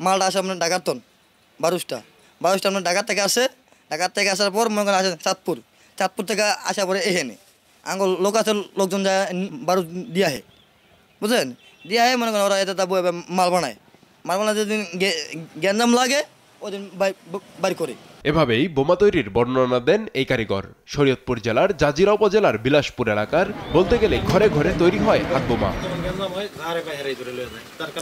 মালটা আসে আপনার ঢাকাতন বারুসটা আপনার ঢাকা থেকে আসে, ঢাকা থেকে আসার পর মনে করেন আসে চাঁদপুর থেকে আসার পরে এখানে আঙ্গুল লোক আছে, লোকজন যায় বারুস দিয়া হে, বুঝলেন, দিয়া হে মনে করেন ওরা এতে মাল বানায় যেদিন গ্যাঞ্জাম লাগে ওই দিন বাড়ি করে। এভাবেই বোমা তৈরির বর্ণনা দেন এই কারিগর। শরীয়তপুর জেলার জাজিরা উপজেলার বিলাসপুর এলাকার বলতে গেলে ঘরে ঘরে তৈরি হয় হাত বোমা।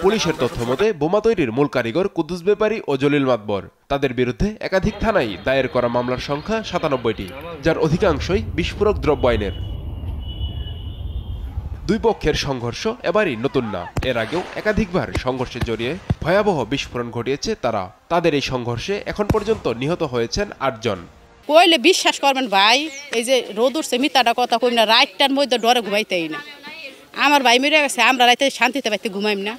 পুলিশের তথ্য মতে বোমা তৈরির মূল কারিগর কুদ্দুস ব্যাপারী ও জলিল মাতবর। তাদের বিরুদ্ধে একাধিক থানায় দায়ের করা মামলার সংখ্যা ৯৭টি, যার অধিকাংশই বিস্ফোরক দ্রব্য আইনের। দুই পক্ষের সংঘর্ষ এবারই নতুন না, এর আগেও একাধিকবার সংঘর্ষে জড়িয়ে ভয়াবহ বিস্ফোরণ ঘটিয়েছে তারা। তাদের এই সংঘর্ষে এখন পর্যন্ত নিহত হয়েছেন ৮ জন। কইলে বিশ্বাস করবেন ভাই, এই যে রোদ উঠছে মিথ্যাটা কথা কই না, রাতটার মধ্যে ডরে ঘুমাইতেই না। আমার ভাই মেরে গেছে, আমরা রাতে শান্তিতে বাইতে ঘুমাইম না,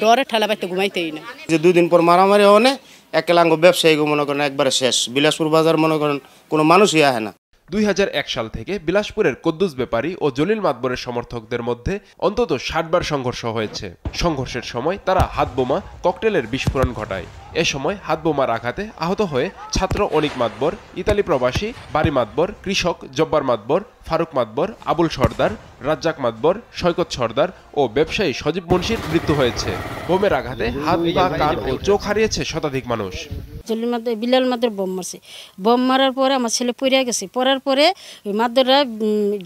ডরে ঠেলা বাইতে ঘুমাইতেই না। যে 2 দিন পর মারামারি হনে একেলাঙ্গ ব্যবসায়ী মনে করেন একবারে শেষ। বিলাসপুর বাজার মনে করেন কোনো মানুষই আহে না। ২০০১ সাল থেকে বিলাসপুরের কুদ্দুস ব্যাপারী ও জলিল মাতবরের সমর্থকদের মধ্যে অন্তত ৬০ বার সংঘর্ষ হয়েছে। সংঘর্ষের সময় তারা হাতবোমা, ককটেলের বিস্ফোরণ ঘটায়। এ সময় হাতবোমার আঘাতে আহত হয়ে ছাত্র অনিক মাতবর, ইতালি প্রবাসী বারি মাতবর, কৃষক জব্বার মাতবর, ফারুক মাতবর, আবুল সর্দার, রাজ্জাক মাতবর, সৈকত সর্দার ও ব্যবসায়ী সজীব মুন্সির মৃত্যু হয়েছে। বোমের আঘাতে হাত, পা, কান ও চোখ হারিয়েছে শতাধিক মানুষ। বিলাল মাদের বোম মারছে, বোম মারার পরে আমার ছেলে পড়ে গেছে, পড়ার পরে ওই মাদরা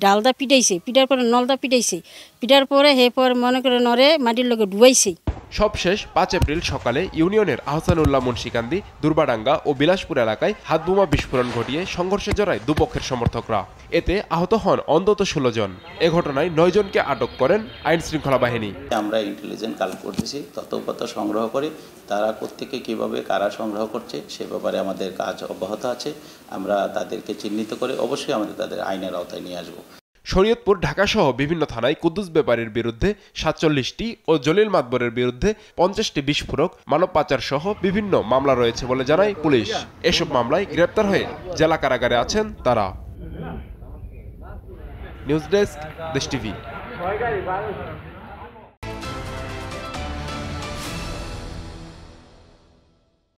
ডালদা পিটাইছে, পিটার পরে নলদা পিটাইছে, পিটার পরে হে পর মনে করে নরে মাটির লগে ডুবাইছে। সবশেষ ৫ এপ্রিল সকালে ইউনিয়নের আহসানুল্লাহ মুন্সিকান্দি, দুর্বাডাঙ্গা ও বিলাসপুর এলাকায় হাতবোমা বিস্ফোরণ ঘটিয়ে সংঘর্ষে জড়ায় দুপক্ষের সমর্থকরা। এতে আহত হন অন্তত ১৬ জন। এ ঘটনায় ৯ জনকে আটক করেন আইন শৃঙ্খলা বাহিনী। আমরা ইন্টেলিজেন্স কালেক্ট করতেছি, তথ্যপত্র সংগ্রহ করে তারা কোত্থেকে কিভাবে কারা সংগ্রহ করছে সে ব্যাপারে আমাদের কাজ অব্যাহত আছে। আমরা তাদেরকে চিহ্নিত করে অবশ্যই আমাদের তাদের আইনের আওতায় নিয়ে আসবো। শরীয়তপুর, ঢাকা সহ বিভিন্ন থানায় কুদ্দুস ব্যাপারীর বিরুদ্ধে ৪৭টি ও জলিল মাতবরের বিরুদ্ধে ৫০টি বিস্ফোরক, মানব পাচার সহ বিভিন্ন মামলা রয়েছে বলে জানায় পুলিশ। এসব মামলায় গ্রেপ্তার হয়ে জেলা কারাগারে আছেন তারা। নিউজ ডেস্ক, দেশ টিভি।